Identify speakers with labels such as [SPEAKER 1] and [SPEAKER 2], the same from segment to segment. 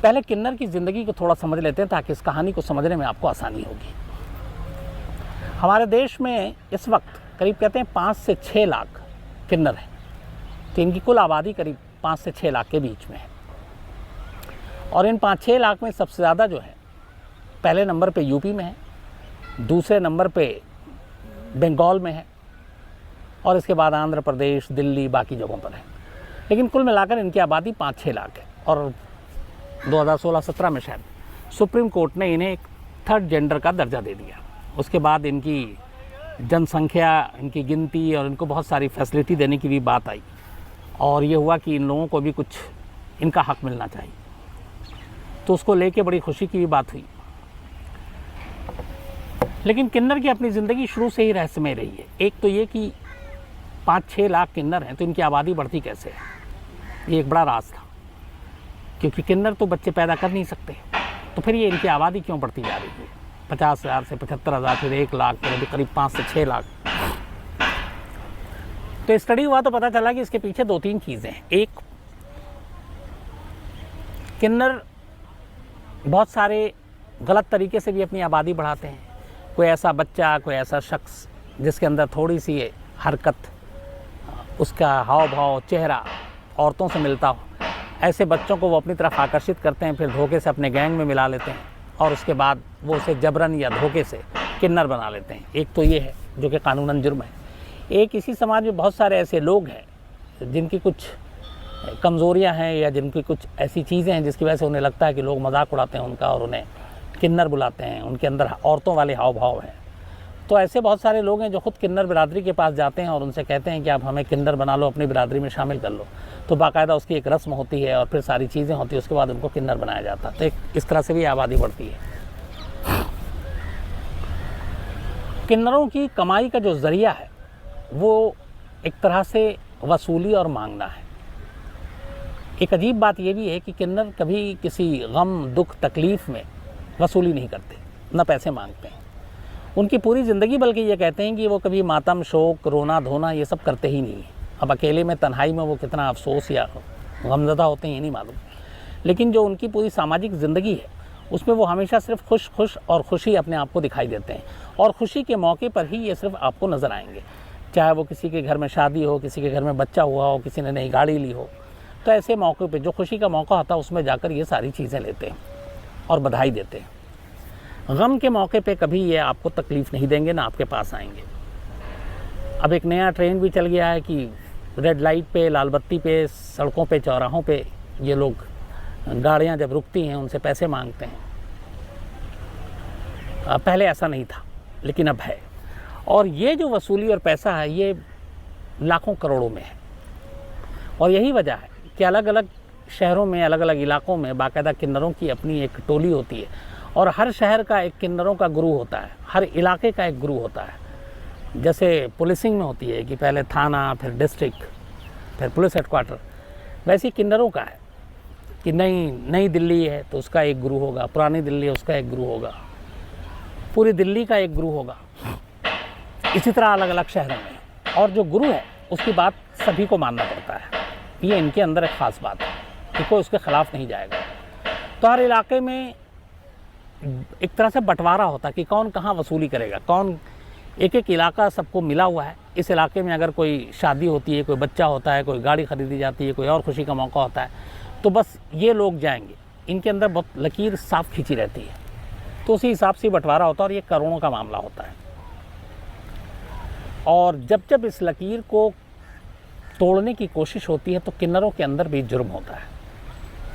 [SPEAKER 1] पहले किन्नर की ज़िंदगी को थोड़ा समझ लेते हैं ताकि इस कहानी को समझने में आपको आसानी होगी। हमारे देश में इस वक्त करीब कहते हैं 5 से 6 लाख किन्नर हैं, तो इनकी कुल आबादी करीब 5 से 6 लाख के बीच में है। और इन 5-6 लाख में सबसे ज़्यादा जो है पहले नंबर पे यूपी में है, दूसरे नंबर पे बंगाल में है, और इसके बाद आंध्र प्रदेश, दिल्ली, बाकी जगहों पर है। लेकिन कुल मिलाकर इनकी आबादी 5-6 लाख है। और 2016-17 में शायद सुप्रीम कोर्ट ने इन्हें एक थर्ड जेंडर का दर्जा दे दिया। उसके बाद इनकी जनसंख्या, इनकी गिनती और इनको बहुत सारी फैसिलिटी देने की भी बात आई, और ये हुआ कि इन लोगों को भी कुछ इनका हक मिलना चाहिए, तो उसको लेके बड़ी खुशी की भी बात हुई। लेकिन किन्नर की अपनी ज़िंदगी शुरू से ही रहस्यमय रही है। एक तो ये कि 5-6 लाख किन्नर हैं, तो इनकी आबादी बढ़ती कैसे है, ये एक बड़ा राज था, क्योंकि किन्नर तो बच्चे पैदा कर नहीं सकते, तो फिर ये इनकी आबादी क्यों बढ़ती जा रही है, 50,000 से 75,000, फिर 1 लाख, फिर अभी करीब 5 से 6 लाख। तो स्टडी हुआ तो पता चला कि इसके पीछे 2-3 चीज़ें हैं। एक, किन्नर बहुत सारे गलत तरीके से भी अपनी आबादी बढ़ाते हैं। कोई ऐसा बच्चा, कोई ऐसा शख्स जिसके अंदर थोड़ी सी हरकत, उसका हाव भाव, चेहरा औरतों से मिलता हो, ऐसे बच्चों को वो अपनी तरफ आकर्षित करते हैं, फिर धोखे से अपने गैंग में मिला लेते हैं, और उसके बाद वो उसे जबरन या धोखे से किन्नर बना लेते हैं। एक तो ये है जो कि कानूनन जुर्म है। एक, इसी समाज में बहुत सारे ऐसे लोग हैं जिनकी कुछ कमज़ोरियां हैं या जिनकी कुछ ऐसी चीज़ें हैं जिसकी वजह से उन्हें लगता है कि लोग मजाक उड़ाते हैं उनका और उन्हें किन्नर बुलाते हैं, उनके अंदर औरतों वाले हाव भाव हैं। तो ऐसे बहुत सारे लोग हैं जो खुद किन्नर बिरादरी के पास जाते हैं और उनसे कहते हैं कि आप हमें किन्नर बना लो, अपनी बिरादरी में शामिल कर लो। तो बाकायदा उसकी एक रस्म होती है और फिर सारी चीज़ें होती है, उसके बाद उनको किन्नर बनाया जाता है। तो एक इस तरह से भी आबादी बढ़ती है। किन्नरों की कमाई का जो ज़रिया है वो एक तरह से वसूली और मांगना है। एक अजीब बात यह भी है कि किन्नर कभी किसी गम, दुख, तकलीफ़ में वसूली नहीं करते, न पैसे मांगते हैं। उनकी पूरी ज़िंदगी बल्कि ये कहते हैं कि वो कभी मातम, शोक, रोना धोना ये सब करते ही नहीं है। अब अकेले में, तन्हाई में वो कितना अफसोस या गमज़दा होते हैं ये नहीं मालूम, लेकिन जो उनकी पूरी सामाजिक ज़िंदगी है उसमें वो हमेशा सिर्फ खुश और खुशी अपने आप को दिखाई देते हैं, और खुशी के मौके पर ही ये सिर्फ आपको नज़र आएंगे। चाहे वो किसी के घर में शादी हो, किसी के घर में बच्चा हुआ हो, किसी ने नई गाड़ी ली हो, तो ऐसे मौके पे जो खुशी का मौका होता है उसमें जाकर ये सारी चीज़ें लेते हैं और बधाई देते हैं। गम के मौके पे कभी ये आपको तकलीफ़ नहीं देंगे, ना आपके पास आएंगे। अब एक नया ट्रेंड भी चल गया है कि रेड लाइट पे, लाल बत्ती पे, सड़कों पे, चौराहों पे ये लोग, गाड़ियां जब रुकती हैं उनसे पैसे मांगते हैं। पहले ऐसा नहीं था लेकिन अब है, और ये जो वसूली और पैसा है ये लाखों करोड़ों में है। और यही वजह है कि अलग अलग शहरों में, अलग अलग इलाकों में बाकायदा किन्नरों की अपनी एक टोली होती है, और हर शहर का एक किन्नरों का गुरु होता है, हर इलाके का एक गुरु होता है। जैसे पुलिसिंग में होती है कि पहले थाना, फिर डिस्ट्रिक्ट, फिर पुलिस हेडक्वार्टर, वैसे किन्नरों का है कि नई दिल्ली है तो उसका एक गुरु होगा, पुरानी दिल्ली है उसका एक गुरु होगा, पूरी दिल्ली का एक गुरु होगा, इसी तरह अलग अलग शहरों में। और जो गुरु है उसकी बात सभी को मानना पड़ता है, ये इनके अंदर एक ख़ास बात है कि कोई उसके ख़िलाफ़ नहीं जाएगा। तो हर इलाके में एक तरह से बंटवारा होता है कि कौन कहाँ वसूली करेगा, कौन, एक एक इलाका सबको मिला हुआ है। इस इलाके में अगर कोई शादी होती है, कोई बच्चा होता है, कोई गाड़ी ख़रीदी जाती है, कोई और खुशी का मौका होता है, तो बस ये लोग जाएंगे। इनके अंदर बहुत लकीर साफ खींची रहती है, तो उसी हिसाब से बंटवारा होता है, और ये करोड़ों का मामला होता है। और जब जब इस लकीर को तोड़ने की कोशिश होती है तो किन्नरों के अंदर भी जुर्म होता है।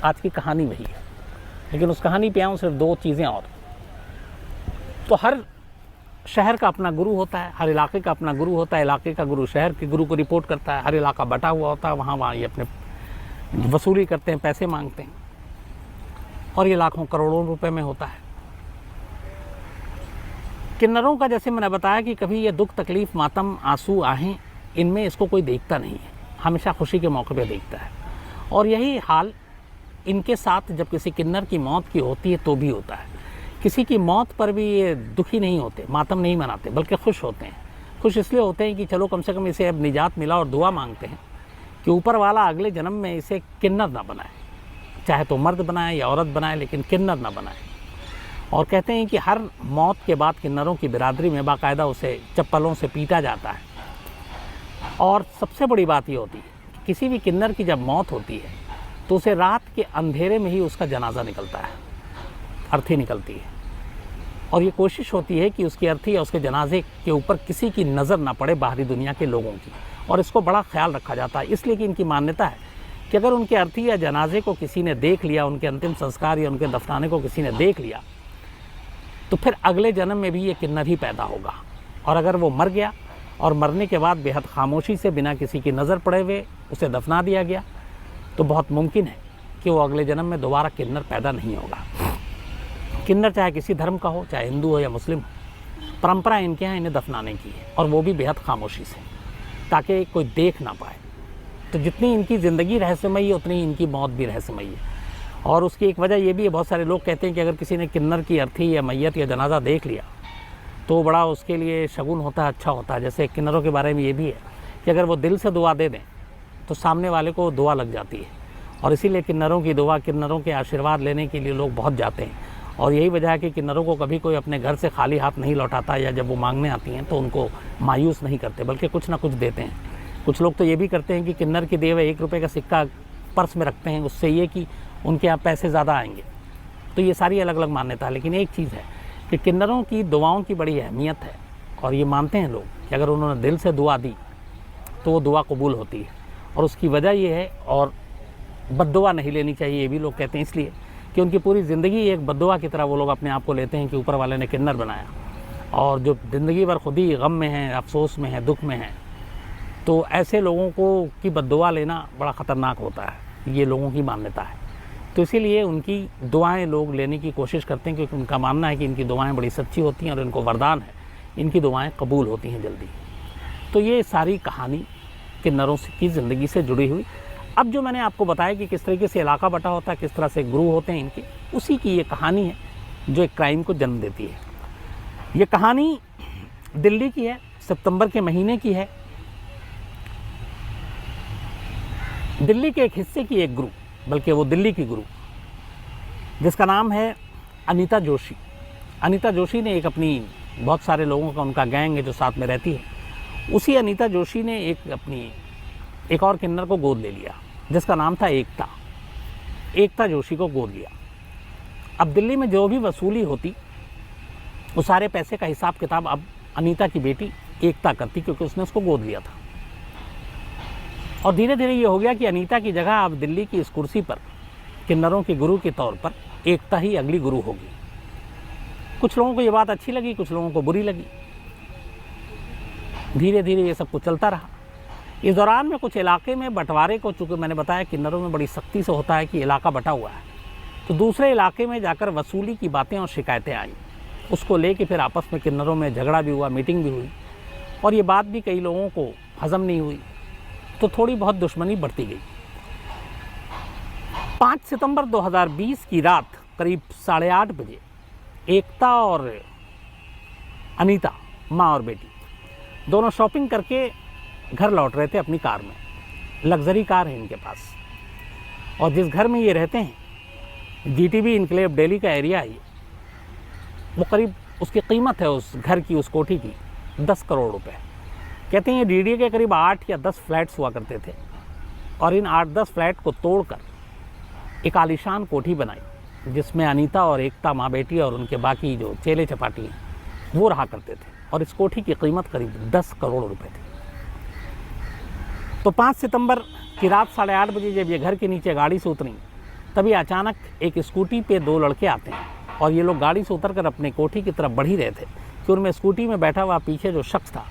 [SPEAKER 1] आज की कहानी वही है, लेकिन उस कहानी पे आऊँ सिर्फ 2 चीज़ें और। तो हर शहर का अपना गुरु होता है, हर इलाके का अपना गुरु होता है, इलाके का गुरु शहर के गुरु को रिपोर्ट करता है, हर इलाका बटा हुआ होता है, वहाँ ये अपने वसूली करते हैं, पैसे मांगते हैं, और ये लाखों करोड़ों रुपए में होता है। किन्नरों का जैसे मैंने बताया कि कभी ये दुख, तकलीफ़, मातम, आंसू, आहें, इनमें इसको कोई देखता नहीं है, हमेशा खुशी के मौके पे देखता है। और यही हाल इनके साथ जब किसी किन्नर की मौत की होती है तो भी होता है। किसी की मौत पर भी ये दुखी नहीं होते, मातम नहीं मनाते, बल्कि खुश होते हैं। खुश इसलिए होते हैं कि चलो कम से कम इसे अब निजात मिला, और दुआ मांगते हैं कि ऊपर वाला अगले जन्म में इसे किन्नर ना बनाए, चाहे तो मर्द बनाए या औरत बनाए, लेकिन किन्नर ना बनाए। और कहते हैं कि हर मौत के बाद किन्नरों की बिरादरी में बाकायदा उसे चप्पलों से पीटा जाता है। और सबसे बड़ी बात ये होती है कि किसी भी किन्नर की जब मौत होती है तो उसे रात के अंधेरे में ही उसका जनाजा निकलता है, अर्थी निकलती है। और ये कोशिश होती है कि उसकी अर्थी या उसके जनाजे के ऊपर किसी की नज़र ना पड़े बाहरी दुनिया के लोगों की, और इसको बड़ा ख्याल रखा जाता है। इसलिए कि इनकी मान्यता है कि अगर उनके अर्थी या जनाजे को किसी ने देख लिया, उनके अंतिम संस्कार या उनके दफनाने को किसी ने देख लिया, तो फिर अगले जन्म में भी ये किन्नर ही पैदा होगा। और अगर वो मर गया और मरने के बाद बेहद खामोशी से बिना किसी की नज़र पड़े हुए उसे दफना दिया गया, तो बहुत मुमकिन है कि वो अगले जन्म में दोबारा किन्नर पैदा नहीं होगा। किन्नर चाहे किसी धर्म का हो, चाहे हिंदू हो या मुस्लिम हो, परंपरा इनके यहाँ इन्हें दफनाने की है, और वो भी बेहद खामोशी से, ताकि कोई देख ना पाए। तो जितनी इनकी ज़िंदगी रहस्यमयी है उतनी इनकी मौत भी रहस्यमयी है। और उसकी एक वजह ये भी है, बहुत सारे लोग कहते हैं कि अगर किसी ने किन्नर की अर्थी या मैयत या जनाजा देख लिया तो बड़ा उसके लिए शगुन होता है, अच्छा होता है। जैसे किन्नरों के बारे में ये भी है कि अगर वो दिल से दुआ दे दें तो सामने वाले को दुआ लग जाती है, और इसीलिए किन्नरों की दुआ, किन्नरों के आशीर्वाद लेने के लिए लोग बहुत जाते हैं। और यही वजह है कि किन्नरों को कभी कोई अपने घर से खाली हाथ नहीं लौटाता, या जब वो मांगने आती हैं तो उनको मायूस नहीं करते, बल्कि कुछ ना कुछ देते हैं। कुछ लोग तो ये भी करते हैं कि किन्नर की दिए हुए 1 रुपये का सिक्का पर्स में रखते हैं, उससे ये कि उनके यहाँ पैसे ज़्यादा आएंगे। तो ये सारी अलग अलग मान्यता है। लेकिन एक चीज़ है कि किन्नरों की दुआओं की बड़ी अहमियत है, और ये मानते हैं लोग कि अगर उन्होंने दिल से दुआ दी तो वो दुआ कबूल होती है। और उसकी वजह ये है, और बद्दुआ नहीं लेनी चाहिए, ये भी लोग कहते हैं, इसलिए कि उनकी पूरी ज़िंदगी एक बद्दुआ की तरह वो लोग अपने आप को लेते हैं कि ऊपर वाले ने किन्नर बनाया। और जो ज़िंदगी भर खुद ही गम में हैं, अफसोस में हैं, दुख में हैं, तो ऐसे लोगों को की बद्दुआ लेना बड़ा ख़तरनाक होता है, ये लोगों की मान्यता है। तो इसीलिए उनकी दुआएं लोग लेने की कोशिश करते हैं, क्योंकि उनका मानना है कि इनकी दुआएं बड़ी सच्ची होती हैं और इनको वरदान है, इनकी दुआएं कबूल होती हैं जल्दी। तो ये सारी कहानी किन्नरों की ज़िंदगी से जुड़ी हुई। अब जो मैंने आपको बताया कि किस तरीके से इलाका बटा होता है, किस तरह से गुरु होते हैं इनके, उसी की ये कहानी है जो एक क्राइम को जन्म देती है। ये कहानी दिल्ली की है, सितंबर के महीने की है। दिल्ली के एक हिस्से की एक गुरु, बल्कि वो दिल्ली की गुरु, जिसका नाम है अनीता जोशी। अनीता जोशी ने एक अपनी, बहुत सारे लोगों का उनका गैंग है जो साथ में रहती है, उसी अनीता जोशी ने एक और किन्नर को गोद ले लिया जिसका नाम था एकता। एकता जोशी को गोद लिया। अब दिल्ली में जो भी वसूली होती, वो सारे पैसे का हिसाब किताब अब अनीता की बेटी एकता करती, क्योंकि उसने उसको गोद लिया था। और धीरे धीरे ये हो गया कि अनीता की जगह अब दिल्ली की इस कुर्सी पर किन्नरों के गुरु के तौर पर एकता ही अगली गुरु होगी। कुछ लोगों को ये बात अच्छी लगी, कुछ लोगों को बुरी लगी। धीरे धीरे ये सब कुछ चलता रहा। इस दौरान में कुछ इलाके में बंटवारे को, चूँकि मैंने बताया किन्नरों में बड़ी सख्ती से होता है कि इलाका बटा हुआ है, तो दूसरे इलाके में जाकर वसूली की बातें और शिकायतें आई। उसको लेके फिर आपस में किन्नरों में झगड़ा भी हुआ, मीटिंग भी हुई, और ये बात भी कई लोगों को हजम नहीं हुई, तो थोड़ी बहुत दुश्मनी बढ़ती गई। 5 सितंबर 2020 की रात करीब 8:30 बजे एकता और अनीता, माँ और बेटी, दोनों शॉपिंग करके घर लौट रहे थे अपनी कार में। लग्जरी कार है इनके पास, और जिस घर में ये रहते हैं, जीटीबी इनक्लेव दिल्ली का एरिया है, वो करीब, उसकी कीमत है उस घर की, उस कोठी की 10 करोड़ रुपए। कहते हैं ये डीडीए के करीब 8 या 10 फ्लैट्स हुआ करते थे, और इन 8-10 फ्लैट को तोड़कर एक आलीशान कोठी बनाई, जिसमें अनीता और एकता, माँ बेटी, और उनके बाकी जो चेले चपाटी हैं वो रहा करते थे। और इस कोठी की कीमत करीब 10 करोड़ रुपए थी। तो 5 सितंबर की रात 8:30 बजे जब ये घर के नीचे गाड़ी से उतरी, तभी अचानक एक स्कूटी पे 2 लड़के आते हैं, और ये लोग गाड़ी से उतरकर अपने कोठी की तरफ बढ़ ही रहे थे कि उनमें स्कूटी में बैठा हुआ पीछे जो शख्स था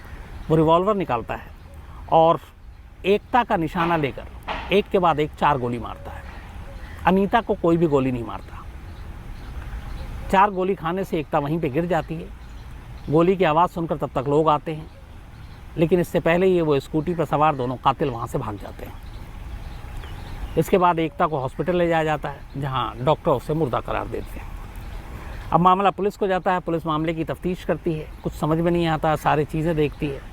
[SPEAKER 1] वो रिवॉल्वर निकालता है और एकता का निशाना लेकर एक के बाद एक 4 गोली मारता है। अनीता को कोई भी गोली नहीं मारता। 4 गोली खाने से एकता वहीं पे गिर जाती है। गोली की आवाज़ सुनकर तब तक लोग आते हैं, लेकिन इससे पहले ये वो स्कूटी पर सवार दोनों कातिल वहाँ से भाग जाते हैं। इसके बाद एकता को हॉस्पिटल ले जाया जाता है, जहाँ डॉक्टर उसे मुर्दा करार देते हैं। अब मामला पुलिस को जाता है, पुलिस मामले की तफ्तीश करती है, कुछ समझ में नहीं आता, सारी चीज़ें देखती है।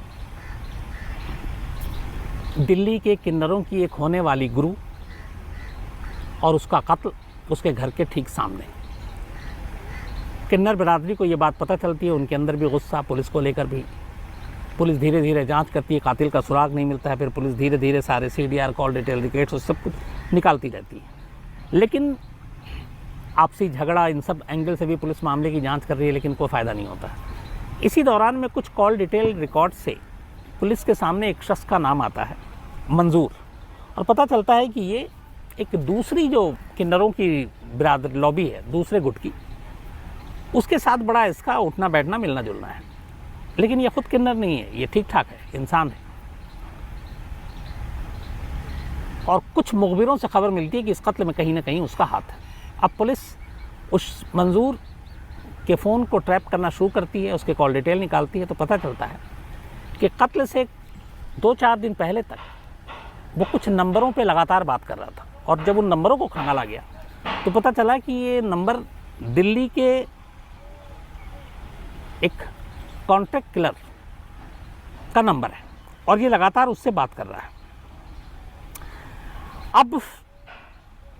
[SPEAKER 1] दिल्ली के किन्नरों की एक होने वाली गुरु और उसका कत्ल उसके घर के ठीक सामने। किन्नर बिरादरी को ये बात पता चलती है, उनके अंदर भी गुस्सा, पुलिस को लेकर भी। पुलिस धीरे धीरे जांच करती है, कातिल का सुराग नहीं मिलता है, फिर पुलिस धीरे धीरे सारे CDR, कॉल डिटेल, रिकेट्स और सब कुछ निकालती रहती है। लेकिन आपसी झगड़ा, इन सब एंगल से भी पुलिस मामले की जांच कर रही है, लेकिन कोई फ़ायदा नहीं होता। इसी दौरान में कुछ कॉल डिटेल रिकॉर्ड से पुलिस के सामने एक शख्स का नाम आता है, मंजूर, और पता चलता है कि ये एक दूसरी जो किन्नरों की बिरादरी लॉबी है, दूसरे गुट की, उसके साथ बड़ा इसका उठना बैठना, मिलना जुलना है। लेकिन ये खुद किन्नर नहीं है, ये ठीक ठाक है, इंसान है। और कुछ मुखबिरों से खबर मिलती है कि इस कत्ल में कहीं ना कहीं उसका हाथ है। अब पुलिस उस मंजूर के फ़ोन को ट्रैप करना शुरू करती है, उसके कॉल डिटेल निकालती है, तो पता चलता है कि कत्ल से 2-4 दिन पहले तक वो कुछ नंबरों पे लगातार बात कर रहा था। और जब उन नंबरों को खंगाला गया तो पता चला कि ये नंबर दिल्ली के एक कॉन्ट्रैक्ट किलर का नंबर है और ये लगातार उससे बात कर रहा है। अब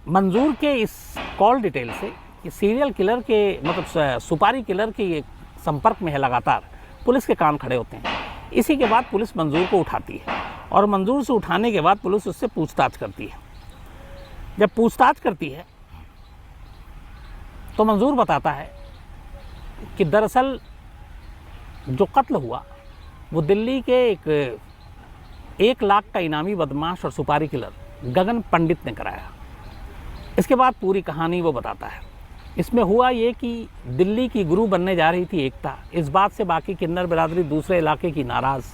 [SPEAKER 1] मंजूर के इस कॉल डिटेल से कि सीरियल किलर के, मतलब सुपारी किलर के संपर्क में है लगातार, पुलिस के कान खड़े होते हैं। इसी के बाद पुलिस मंजूर को उठाती है और मंजूर से उठाने के बाद पुलिस उससे पूछताछ करती है। जब पूछताछ करती है तो मंजूर बताता है कि दरअसल जो कत्ल हुआ वो दिल्ली के एक 1 लाख का इनामी बदमाश और सुपारी किलर गगन पंडित ने कराया। इसके बाद पूरी कहानी वो बताता है। इसमें हुआ ये कि दिल्ली की गुरु बनने जा रही थी एकता, इस बात से बाकी किन्नर बिरादरी दूसरे इलाके की नाराज़,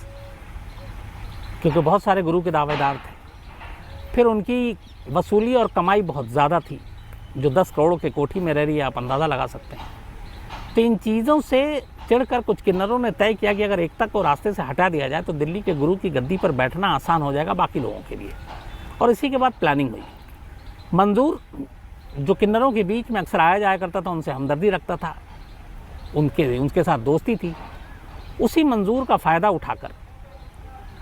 [SPEAKER 1] क्योंकि बहुत सारे गुरु के दावेदार थे। फिर उनकी वसूली और कमाई बहुत ज़्यादा थी, जो 10 करोड़ के कोठी में रह रही है, आप अंदाज़ा लगा सकते हैं। तो इन चीज़ों से चिढ़कर कुछ किन्नरों ने तय किया कि अगर एकता को रास्ते से हटा दिया जाए तो दिल्ली के गुरु की गद्दी पर बैठना आसान हो जाएगा बाकी लोगों के लिए। और इसी के बाद प्लानिंग हुई। मंजूर जो किन्नरों के बीच में अक्सर आया जाया करता था, उनसे हमदर्दी रखता था, उनके साथ दोस्ती थी। उसी मंजूर का फ़ायदा उठाकर,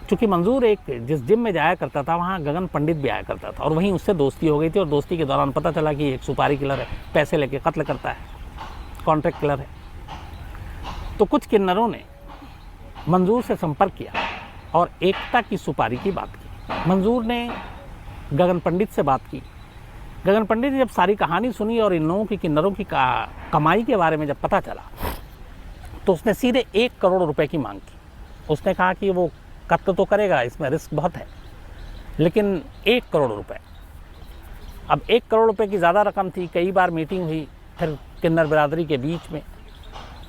[SPEAKER 1] चूँकि मंजूर एक जिस जिम में जाया करता था वहाँ गगन पंडित भी आया करता था और वहीं उससे दोस्ती हो गई थी। और दोस्ती के दौरान पता चला कि एक सुपारी किलर है, पैसे लेके कत्ल करता है, कॉन्ट्रैक्ट किलर है। तो कुछ किन्नरों ने मंजूर से संपर्क किया और एकता की सुपारी की बात की। मंजूर ने गगन पंडित से बात की। गगन पंडित ने जब सारी कहानी सुनी और इन लोगों की किन्नरों की कमाई के बारे में जब पता चला तो उसने सीधे 1 करोड़ रुपए की मांग की। उसने कहा कि वो कत्ल तो करेगा, इसमें रिस्क बहुत है, लेकिन 1 करोड़ रुपए। अब 1 करोड़ रुपए की ज़्यादा रकम थी। कई बार मीटिंग हुई फिर किन्नर बिरादरी के बीच में,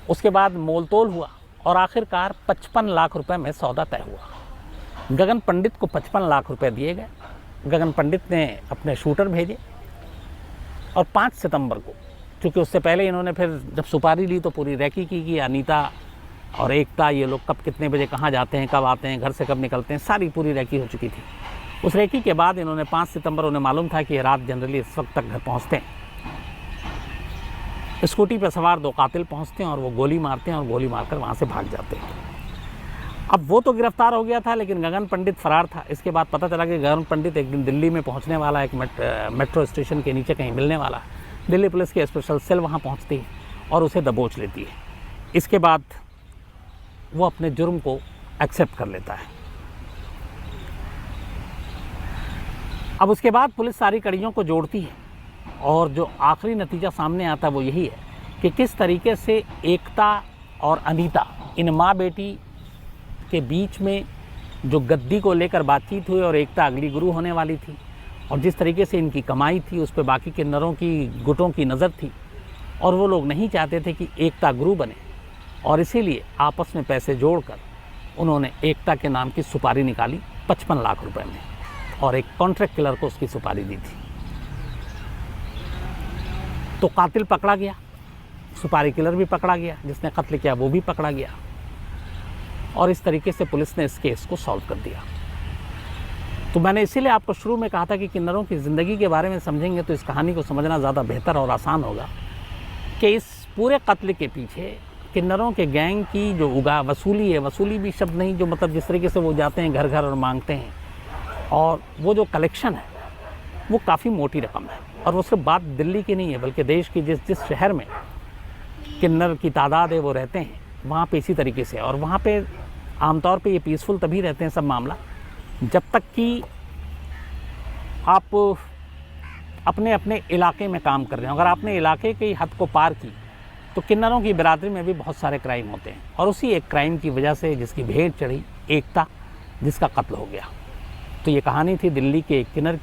[SPEAKER 1] उसके बाद मोलतोल हुआ और आखिरकार 55 लाख रुपए में सौदा तय हुआ। गगन पंडित को 55 लाख रुपए दिए गए। गगन पंडित ने अपने शूटर भेजे और 5 सितंबर को, क्योंकि उससे पहले इन्होंने फिर जब सुपारी ली तो पूरी रैकी की कि अनीता और एकता ये लोग कब कितने बजे कहाँ जाते हैं, कब आते हैं, घर से कब निकलते हैं, सारी पूरी रैकी हो चुकी थी। उस रैकी के बाद इन्होंने 5 सितंबर, उन्हें मालूम था कि रात जनरली इस वक्त तक घर पहुँचते हैं। स्कूटी पर सवार 2 कातिल पहुँचते हैं और वो गोली मारते हैं और गोली मारकर वहाँ से भाग जाते हैं। अब वो तो गिरफ्तार हो गया था, लेकिन गगन पंडित फरार था। इसके बाद पता चला कि गगन पंडित एक दिन दिल्ली में पहुंचने वाला, एक मेट्रो स्टेशन के नीचे कहीं मिलने वाला। दिल्ली पुलिस की स्पेशल सेल वहां पहुंचती है और उसे दबोच लेती है। इसके बाद वो अपने जुर्म को एक्सेप्ट कर लेता है। अब उसके बाद पुलिस सारी कड़ियों को जोड़ती है और जो आखिरी नतीजा सामने आता है वो यही है कि किस तरीके से एकता और अनीता, इन माँ बेटी के बीच में जो गद्दी को लेकर बातचीत हुई और एकता अगली गुरु होने वाली थी, और जिस तरीके से इनकी कमाई थी उस पर बाकी किन्नरों की गुटों की नज़र थी और वो लोग नहीं चाहते थे कि एकता गुरु बने, और इसीलिए आपस में पैसे जोड़कर उन्होंने एकता के नाम की सुपारी निकाली 55 लाख रुपए में और एक कॉन्ट्रैक्ट किलर को उसकी सुपारी दी थी। तो कातिल पकड़ा गया, सुपारी किलर भी पकड़ा गया, जिसने कत्ल किया वो भी पकड़ा गया और इस तरीके से पुलिस ने इस केस को सॉल्व कर दिया। तो मैंने इसीलिए आपको शुरू में कहा था कि किन्नरों की ज़िंदगी के बारे में समझेंगे तो इस कहानी को समझना ज़्यादा बेहतर और आसान होगा कि इस पूरे कत्ल के पीछे किन्नरों के गैंग की जो वसूली है, वसूली भी शब्द नहीं, जो मतलब जिस तरीके से वो जाते हैं घर घर और मांगते हैं, और वो जो कलेक्शन है वो काफ़ी मोटी रकम है। और वो सिर्फ बात दिल्ली की नहीं है, बल्कि देश की जिस शहर में किन्नर की तादाद है वो रहते हैं, वहाँ पे इसी तरीके से। और वहाँ पे आमतौर पे ये पीसफुल तभी रहते हैं सब मामला, जब तक कि आप अपने अपने इलाके में काम कर रहे हो। अगर आपने इलाके की हद को पार की तो किन्नरों की बिरादरी में भी बहुत सारे क्राइम होते हैं, और उसी एक क्राइम की वजह से जिसकी भेंट चढ़ी एकता, जिसका कत्ल हो गया। तो ये कहानी थी दिल्ली के एक किन्नर